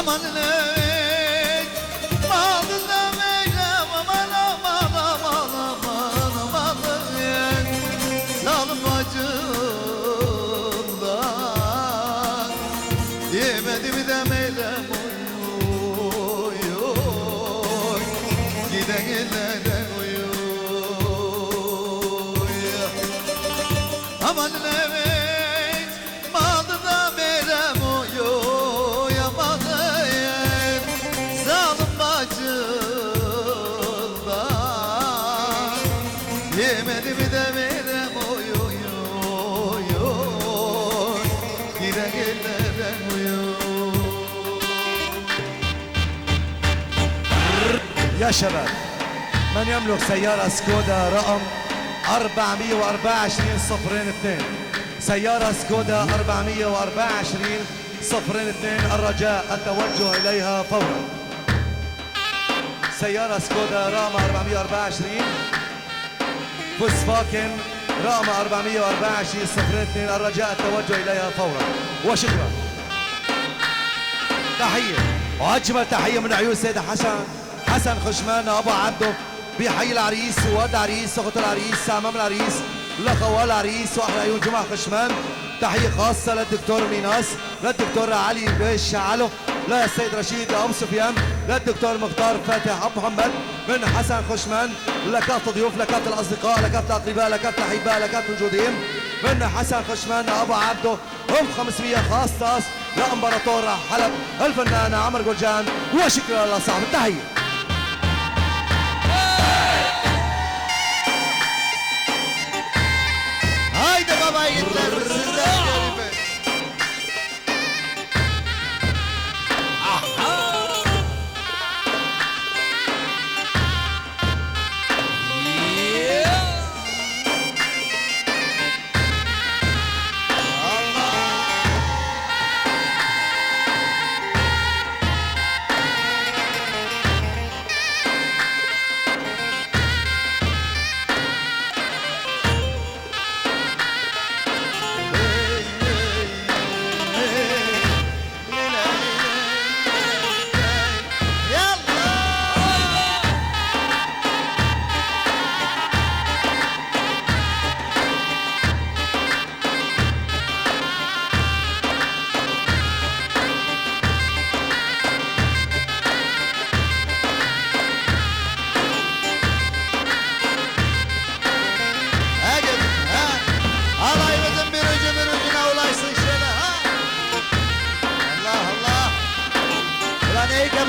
Aman evet, malına meylem, aman aman aman aman aman evet. Zalim bacımdan yemedim de meylem, oy oy, giden ellerden oy oy. Aman evet, malına meylem, oy oy aman evet. Zalim bacımdan yemedim de meylem, oy oy oy oy, giden ellerden oy oy. يا شباب، من يملك سيارة سكودا رقم 424-02، سيارة سكودا 424-02، الرجاء التوجه إليها فورا. سيارة سكودا رقم 424 فولكسفاجن رقم 424-02، الرجاء التوجه إليها فورا وشكرا. تحية وأجمل تحية من عيون سيدة حسن خشمان أبو عبده، بيحيي العريس ووالد العريس أخت العريس أمام العريس لخوال العريس وأحلى عيون جمعة خشمان. تحية خاصة للدكتور ميناس، للدكتور علي بيش علو، للسيد رشيد أبو سفيان، للدكتور مختار فاتح أبو محمد من حسن خشمان، لكافة الضيوف لكافة الأصدقاء لكافة الأطباء لكافة الأحباء لكافة الموجودين من حسن خشمان أبو عبده. هم 500 خاصة لإمبراطور حلب الفنان عمر جولجان وشكرا لصاحب التحية. Haydi baba yiğitler, sizden gerife.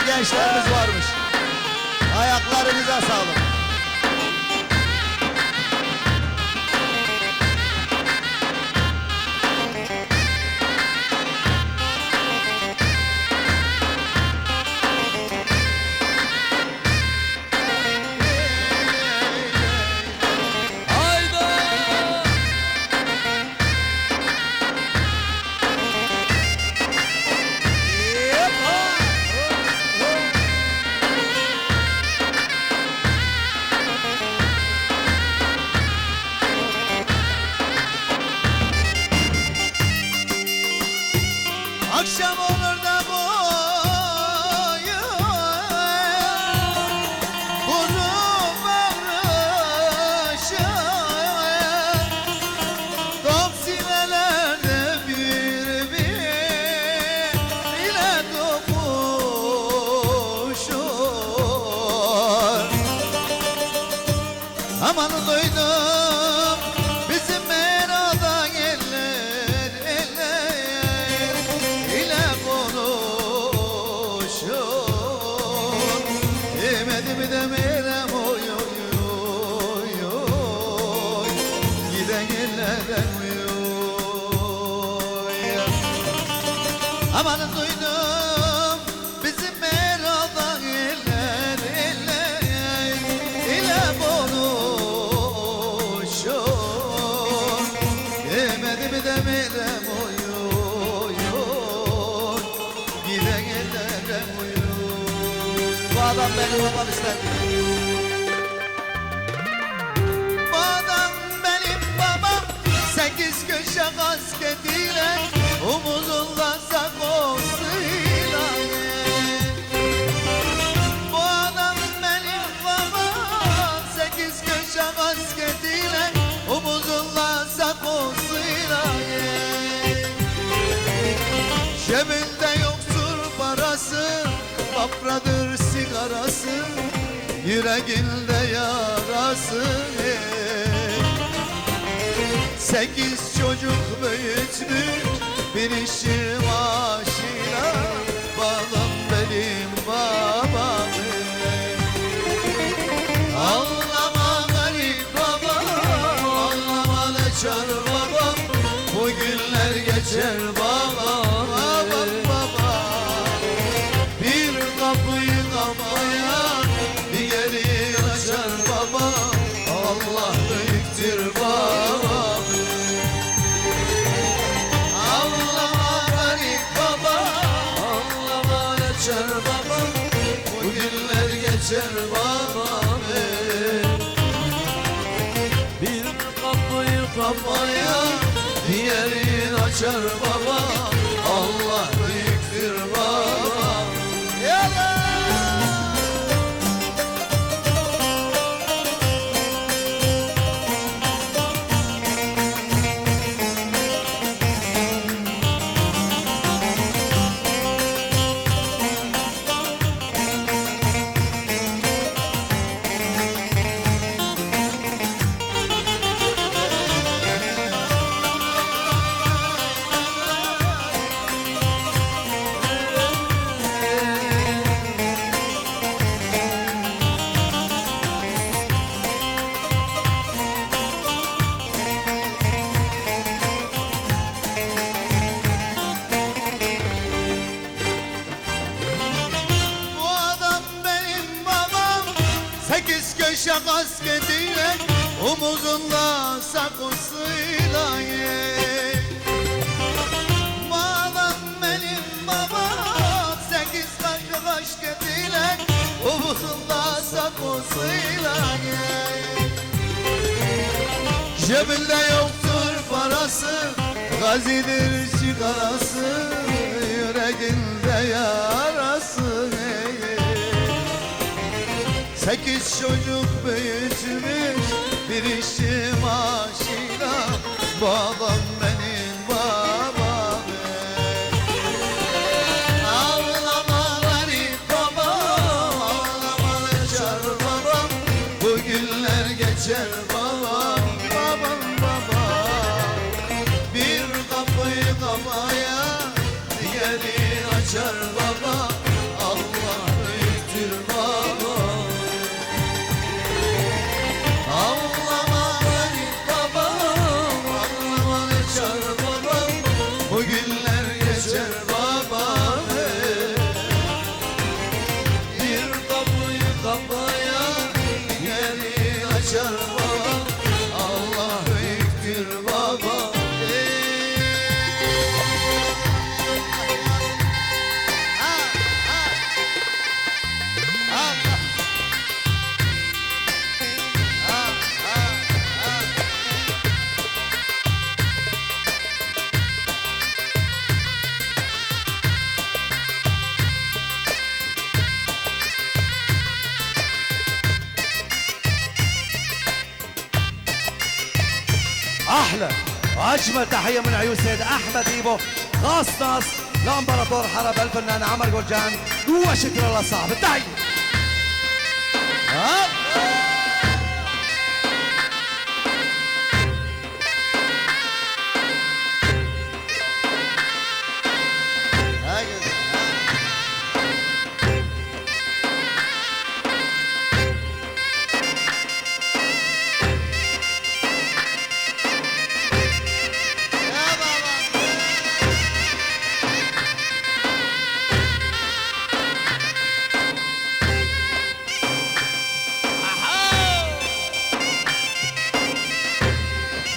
Gençlerimiz varmış. Ayaklarınıza sağlık. Akşam olur da boyu kurum varışır, top sinelerde birbirine dokuşur. Aman duydum bizim merada eller eller ile konuşur. Yemedim de merem oy oy oy oy, giden ellerden oy oy. Aman duydum bizim merada eller eller ile konuşur. Yemedim de merem oy oy oy, giden ellerden oy oy. Bu adam benim babam istendi. Bu adam benim babam, 8 köşe kasketiyle, omuzunda sakosuyla. Cebinde yoktur parası, bafradır sigarası, yüreğinde yarası. 8 çocuk büyütmüş bir işçi maaşıyla, babam benim babam. Ağlama garip babam, ağlama neçer babam, bu günler geçer babam, babam babam. Bir kapıyı kapaya diğeri açar babam, Allah büyüktür babam. Ağlama garip babam, ağlama neçer babam, bu günler geçer babam. Bir kapıyı kapaya diğerini açar baba, Allah büyüktür baba. Yalan. Bu adam benim babam, 8 köşe kasketiyle, omuzunda sakosuyla. Bu adam benim babam, 8 köşe kasketiyle, omuzunda sakosuyla. Cebinde yoktur parası, gazidir sigarası, yüreğinde yarası. 8 çocuk büyütmüş bir işçi maaşıyla, babam benim babam. Ağlama garip babam, ağlama neçer babam, bu günler geçer babam, babam babam. Bir kapıyı kapaya diğeri açar baba, Allah büyüktür baba. Ağlama garip babam, ağlama neçer babam, bu günler geçer babam. Bir kapıyı kapaya diğeri açar babam, Allah büyüktür babam. احلى واجمل تحيه من عيون سيد احمد ايبو، خاص ناس لامبراطور حلب الفنان عمر جولجان، وشكرا لله صاحب التحيه.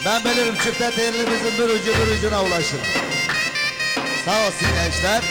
Ben bilirim çifte telimizin bir ucu bir ucuna ulaşır. Sağ olsun gençler.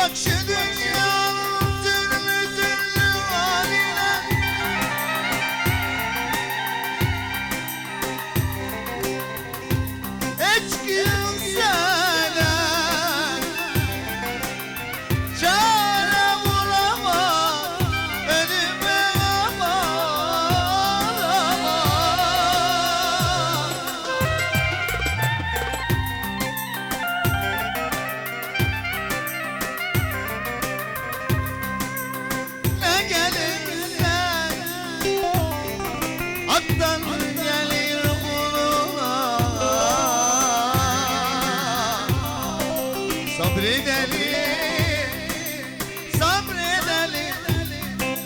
Bak şu dünyanın türlü türlü haline, hiç kimsene çare bulamam, elime aman aman. Ne gelirse haktan gelir kuluna, sabredelim, sabredelim.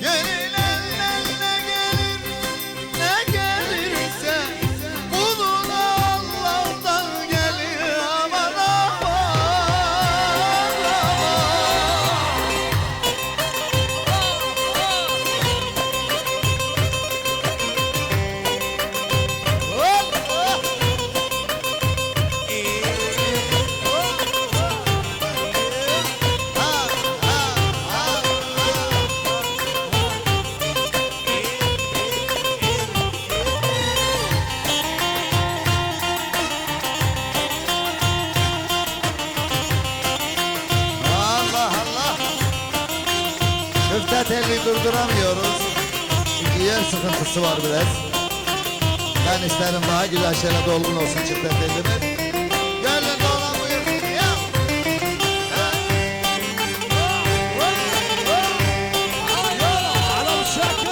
Gelinden ne gelir, ne gelirse kuluna Allah'tan gelir. Aman aman Allah Allah. Müftet eli durduramıyoruz. Çünkü yer sıkıntısı var biraz. Ben isterim daha güzel şeyle dolgun olsun çiftet elimiz. Gelin dolan buyursun ya. على مشاكل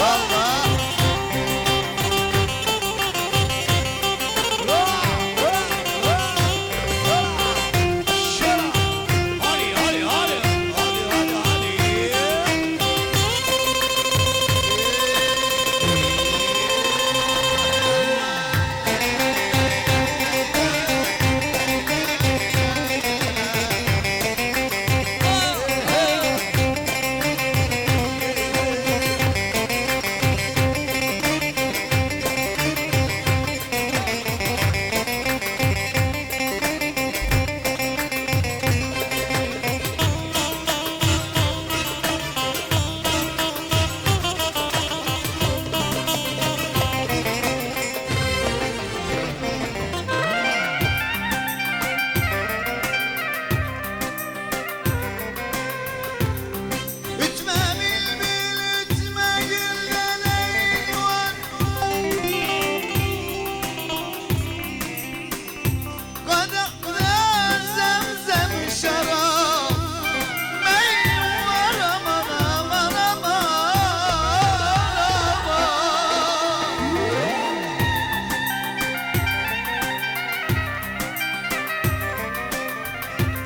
Allah. Ütme bilbil ütme gülden eyvan, kadehte zemzem şarap, meyve var aman aman aman.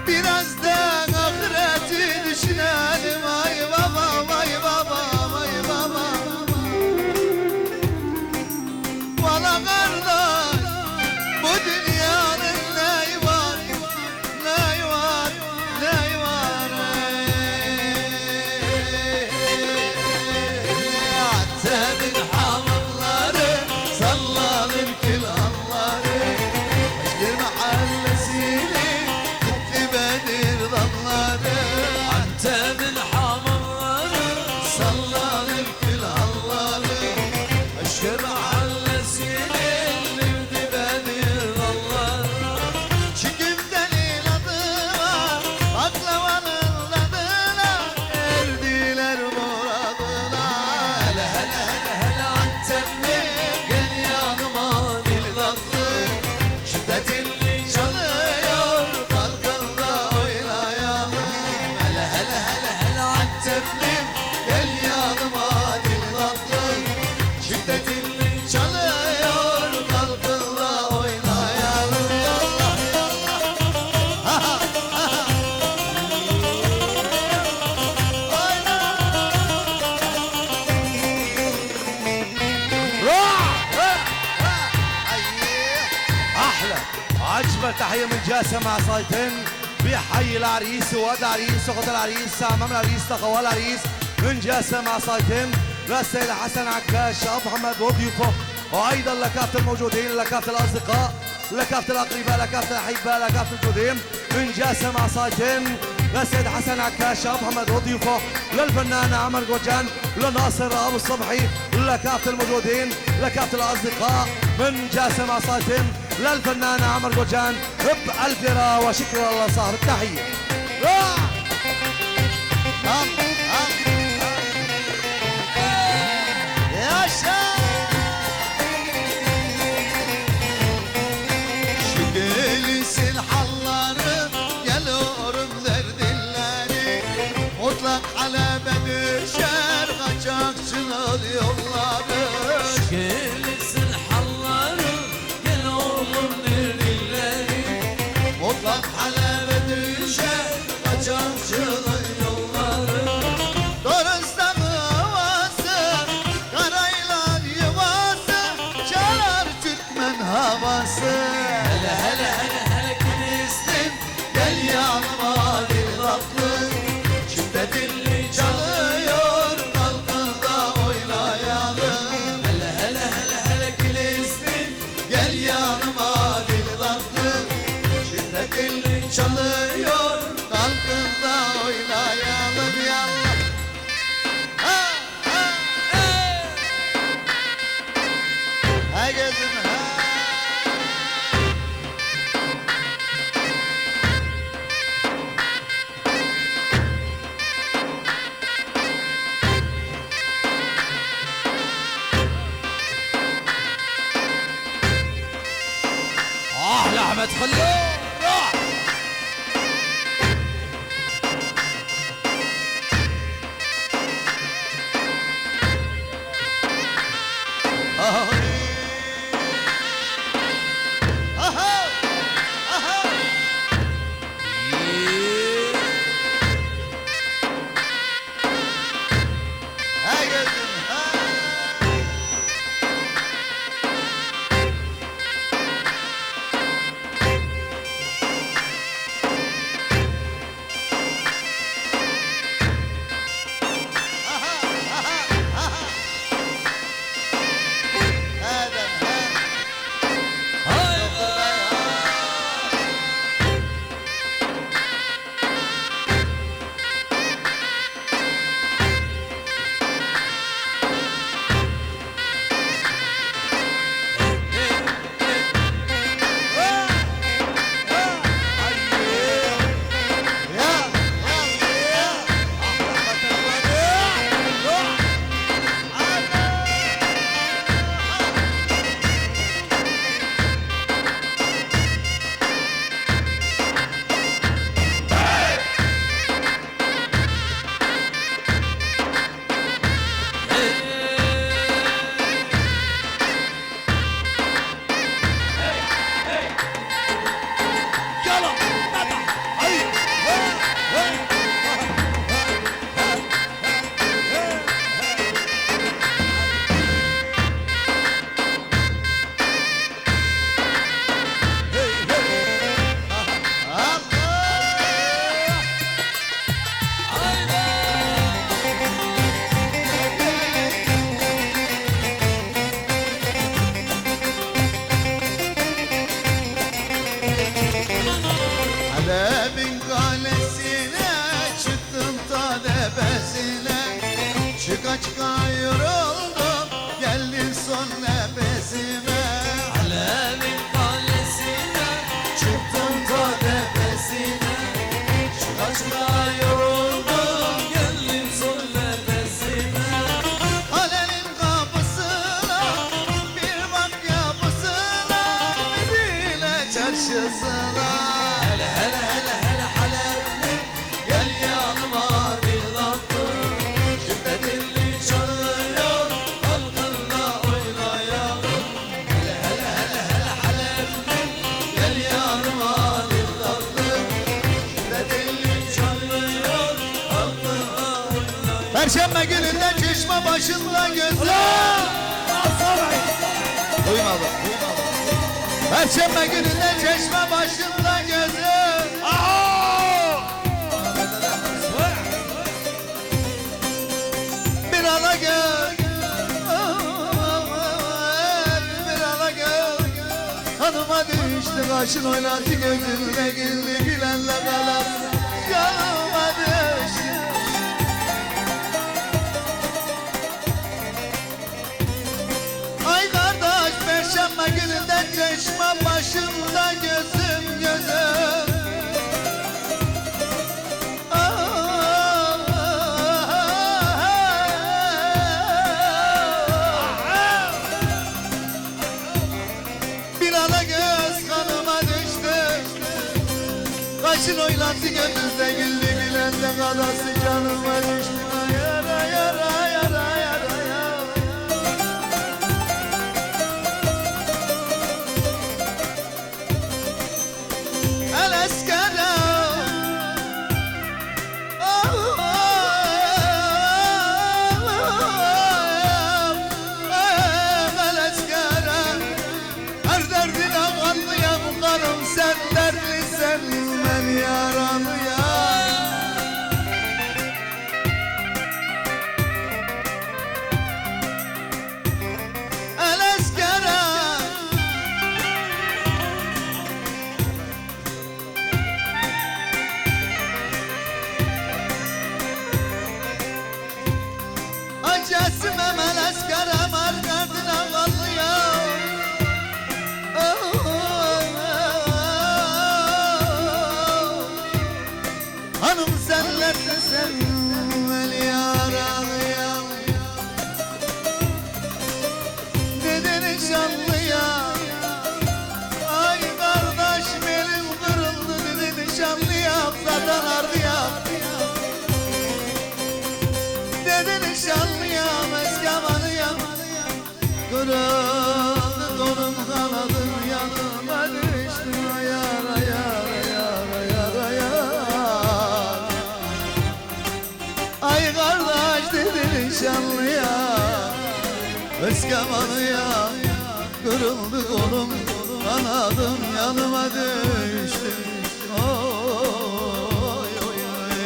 Biraz da ahireti düşünelim. Ay baba, vay baba, vay baba. Bana kardeş, bu dünyanın neyi var, neyi var, neyi var. Atebin hamamları, sallanır külhanları, Aşkır mahallesini gitti Bedir damları. Antep'in hamamları, Sallanır külhanları, Aşkır mahallesinin livdi Bedir dalları. Çükümden inadına, baklavanın adına, erdiler muradına. Hele hele hele hele Antepli, gel yanıma dil tatlı. Şiddetinli çalıyor, kalkında oynayalım. Hele hele hele hele Anteplim, gel yanıma dil tatlı. Şiddetinli çalıyor, kalkında oynayalım. Yallah yallah. Ha ha ha ha. Oyna. احلى عجبة تحية من جاسم مع صايتين بيحيي العريس وواد العريس واخت العريس امام العريس تخوال العريس من جاسم مع صايتين للسيد حسن عكاش ابو محمد وضيوفه وايضا لكافه الموجودين، لكافه الاصدقاء، لكافه الاقرباء، لكافه الاحباء، لكافه الجودين، من جاسم عصايتين للسيد حسن عكاش، محمد وضيوفه، للفنان عمر جوجان، لناصر ابو الصبحي، لكافه الموجودين، لكافه الاصدقاء، من جاسم عصايتين للفنان عمر جوجان، بألف ليرة وشكرا الله صاحب التحيه. Yaşa! Şu gelsin hallarım, geliyorum derdilleri. Mutlak aleme düşer, kaçakçılar yolları. Gelsin hallarım, gel oğlum nereleri. Mutlak aleme düşer, kaçakçılar yolları. Doruzda havası, karaylar yuvası, çalar Türkmen havası. Hele hele hele hele Filistin, Gel yanıma bir tatlı, çifte dilli çalıyor, kalkın da oynayalım. hele hele hele hele Filistin. Gel yanıma bir tatlı, çifte dilli çalıyor, kalkın da oynayalım yallah. Ha ha ha gözüm ha. لأحمد خلود روح. Halep'in kalesine çıktım ta tepesine. Çıka çıka yoruldum, geldim son nefesime. Halep'in kalesine Çıktım ta tepesine. çıka çıka yoruldum, geldim son nefesime. Kalenin kapısına, bir bak yapısına, Medine çarşısına. Hele hele hele hele Halep'li, gel yanıma bir tatlı. Şimdi dilli çalıyor, kalkınla oynayalım. Hele hele hele hele Halep'li, gel yanıma bir tatlı. Şimdi dilli çalıyor, kalkınla oynayalım. Perşembe gününde çeşme başında gözler. Duymadım. Perşembe gününde çeşme başında gözler. Bir ala gel. Hanıma düştü kaşın oynadı gözünle güldü gülenle kalasın yanıma düştü. Ay kardeş perşembe gününden çeşme başımda gözüm gözüm. Bir ana göz kanıma düştü. Kaşın oynattı gönlümde güldü gülenle kalası canıma düştü. Ayar ayar ayar ayar ayar. El eskere el eskere her derdine kanlıyam karım sen dertlisin ben yaralıyam. El eskere acısım hemen eskerem her derdine kanlıyam. Hanım senlerle sen beni yaralıyam. Dedi nişanlıya ay kardeş belim kırıldı dedi nişanlıya zaten ardıyam. Dedi nişanlıyam eskamalıyam. Kırıldı donum kanadım yanıma düştü ayar ayar ayar ayar ayar. Ay kardeş dedi nişanlıya eskamalıyam. Kırıldı donum kanadım yanıma düştü. Oy oy oy.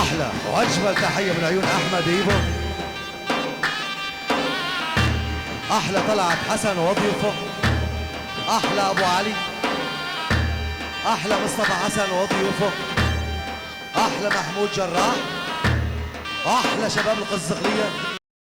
احلى واجمل تحيه من عيون احمد ايبو. احلى طلعت حسن وضيوفه. احلى ابو علي. احلى مصطفى حسن وضيوفه. احلى محمود جراح. احلى شباب القزقليه.